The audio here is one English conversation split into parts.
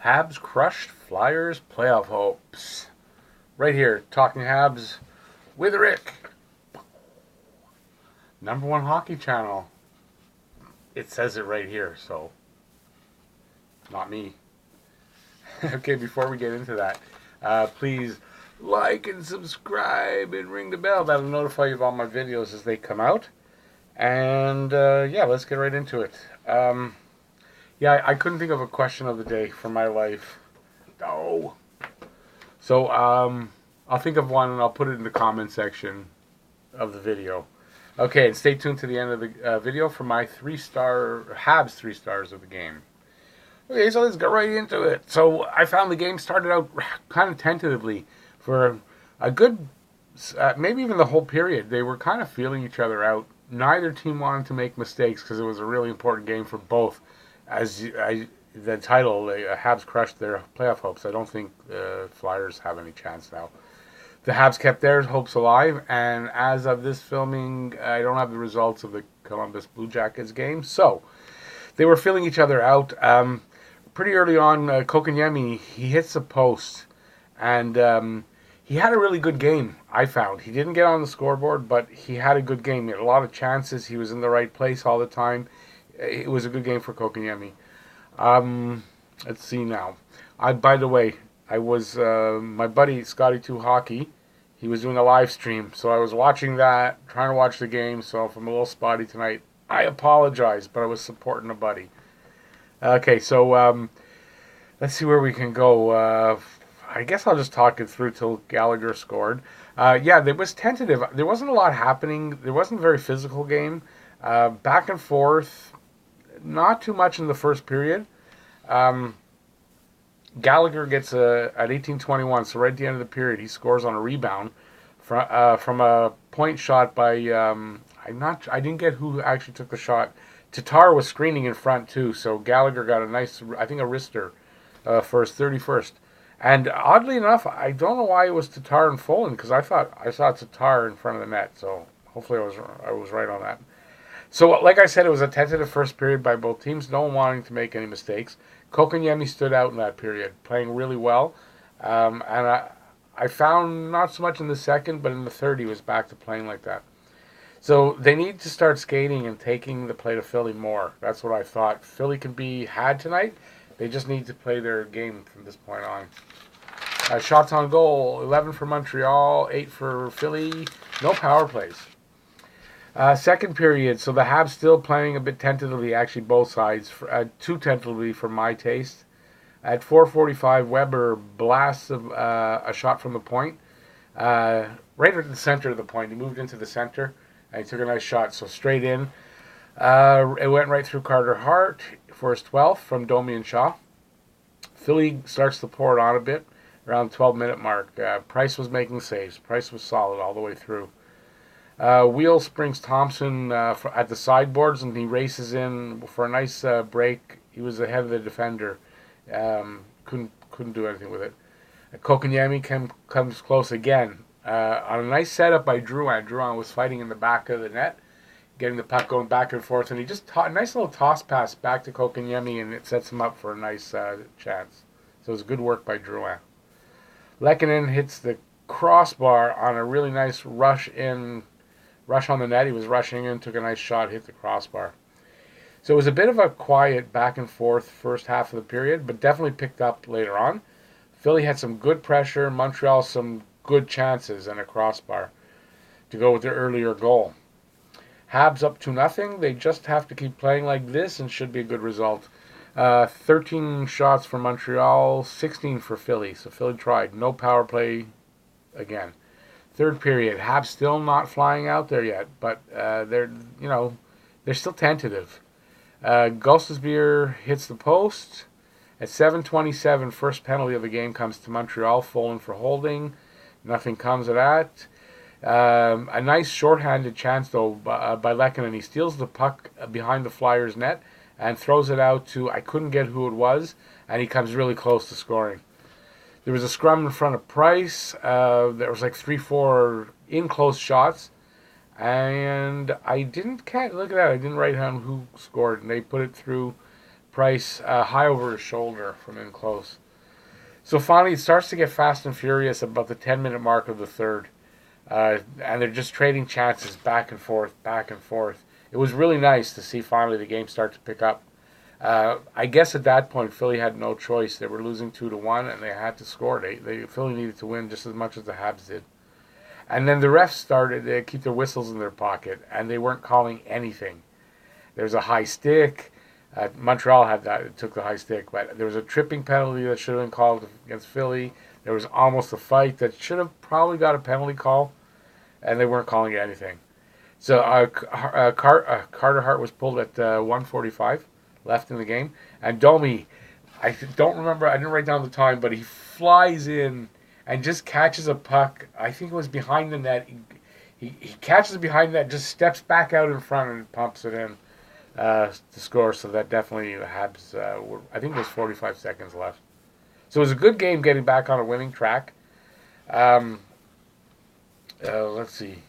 Habs Crush Flyers playoff hopes. Right here, Talking Habs with Rick. Number one hockey channel. It says it right here, so not me. Okay, before we get into that, please like and subscribe and ring the bell. That'll notify you of all my videos as they come out. And let's get right into it. I couldn't think of a question of the day for my life. No. So I'll think of one and I'll put it in the comment section of the video. Okay, and stay tuned to the end of the video for my Habs 3 stars of the game. Okay, so let's get right into it. So I found the game started out kind of tentatively for a good, maybe even the whole period. They were kind of feeling each other out. Neither team wanted to make mistakes because it was a really important game for both. The title, Habs crushed their playoff hopes. I don't think Flyers have any chance now. The Habs kept their hopes alive, and as of this filming, I don't have the results of the Columbus Blue Jackets game. So they were feeling each other out. Pretty early on, Kotkaniemi, he hits the post, and he had a really good game, I found. He didn't get on the scoreboard, but he had a good game. He had a lot of chances. He was in the right place all the time. It was a good game for Kotkaniemi. Let's see now. By the way, I was my buddy Scotty2 Hockey. He was doing a live stream, so I was watching that, trying to watch the game. So if I'm a little spotty tonight, I apologize, but I was supporting a buddy. Okay, so let's see where we can go. I guess I'll just talk it through till Gallagher scored. It was tentative. There wasn't a lot happening. There wasn't a very physical game. Back and forth. Not too much in the first period. Gallagher gets at 18:21, so right at the end of the period, he scores on a rebound from a point shot by I didn't get who actually took the shot. Tatar was screening in front too, so Gallagher got a nice, I think, a wrister for his 31st. And oddly enough, I don't know why it was Tatar and Folin, because I thought I saw Tatar in front of the net. So hopefully I was right on that. So, like I said, it was a tentative first period by both teams, no one wanting to make any mistakes. Kotkaniemi stood out in that period, playing really well. And I found not so much in the second, but in the third he was back to playing like that. So they need to start skating and taking the play to Philly more. That's what I thought. Philly can be had tonight. They just need to play their game from this point on. Shots on goal, 11 for Montreal, 8 for Philly. No power plays. Second period, so the Habs still playing a bit tentatively, actually both sides, too tentatively for my taste. At 4:45, Weber blasts a shot from the point, right at the center of the point. He moved into the center, and he took a nice shot, so straight in. It went right through Carter Hart for his 12th from Domi and Shaw. Philly starts to pour it on a bit around the 12-minute mark. Price was making saves. Price was solid all the way through. Wheel springs Thompson at the sideboards, and he races in for a nice break. He was ahead of the defender. Couldn't do anything with it. Kotkaniemi comes close again on a nice setup by Drouin. Drouin was fighting in the back of the net, getting the puck going back and forth, and he just a nice little toss pass back to Kotkaniemi, and it sets him up for a nice chance. So it was good work by Drouin. Lehkonen hits the crossbar on a really nice rush on the net. He was rushing in, took a nice shot, hit the crossbar. So it was a bit of a quiet back and forth first half of the period, but definitely picked up later on. Philly had some good pressure, Montreal some good chances and a crossbar to go with their earlier goal. Habs up 2-0. They just have to keep playing like this and should be a good result. 13 shots for Montreal, 16 for Philly. So Philly tried. No power play again. Third period, Habs still not flying out there yet, but they're still tentative. Gostisbehere hits the post. At 7:27, first penalty of the game comes to Montreal, Folin for holding. Nothing comes of that. A nice shorthanded chance, though, by Lehkonen. He steals the puck behind the Flyers' net and throws it out to, I couldn't get who it was, and he comes really close to scoring. There was a scrum in front of Price. There was like 3-4 in-close shots. And I didn't look at that. I didn't write down who scored. And they put it through Price high over his shoulder from in close. So finally, it starts to get fast and furious about the 10-minute mark of the third. And they're just trading chances back and forth, back and forth. It was really nice to see finally the game start to pick up. I guess at that point, Philly had no choice. They were losing 2-1, and they had to score. Philly needed to win just as much as the Habs did. And then the refs started to keep their whistles in their pocket, and they weren't calling anything. There was a high stick. Montreal had that; it took the high stick, but there was a tripping penalty that should have been called against Philly. There was almost a fight that should have probably got a penalty call, and they weren't calling anything. So Carter Hart was pulled at 1:45 left in the game, and Domi, I don't remember, I didn't write down the time, but he flies in and just catches a puck. I think it was behind the net. He catches it behind the net, just steps back out in front and pumps it in to score. So that definitely the Habs, I think it was 45 seconds left. So it was a good game getting back on a winning track. Let's see.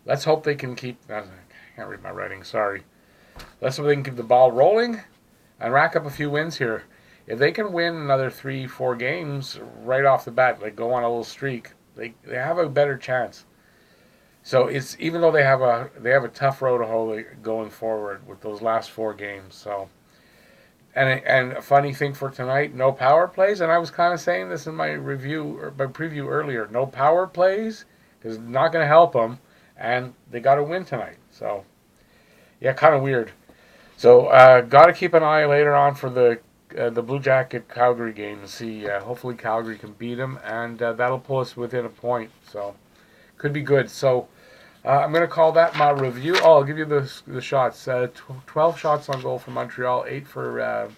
Let's hope they can keep... I can't read my writing, sorry. Let's hope they can keep the ball rolling and rack up a few wins here. If they can win another 3-4 games right off the bat, like go on a little streak, they have a better chance. So it's even though they have a tough road to hoe going forward with those last 4 games. So and a funny thing for tonight, no power plays, and I was kind of saying this in my review or my preview earlier. No power plays because it's not going to help them, and they got to win tonight. So yeah, kind of weird. So got to keep an eye later on for the Blue Jacket Calgary game and see. Hopefully Calgary can beat them, and that'll pull us within a point. So could be good. So I'm going to call that my review. Oh, I'll give you the shots. 12 shots on goal for Montreal, 8 for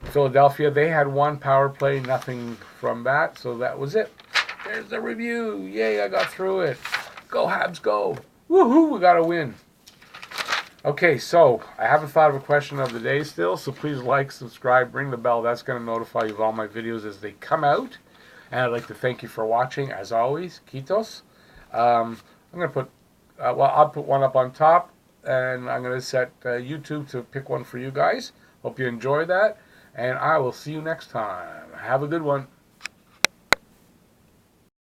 Philadelphia. They had 1 power play, nothing from that. So that was it. There's the review. Yay, I got through it. Go Habs, go. Woohoo, we got to win. Okay, so I haven't thought of a question of the day still, so please like, subscribe, ring the bell. That's going to notify you of all my videos as they come out. And I'd like to thank you for watching, as always. Kitos. I'm going to put, I'll put one up on top, and I'm going to set YouTube to pick one for you guys. Hope you enjoy that, and I will see you next time. Have a good one.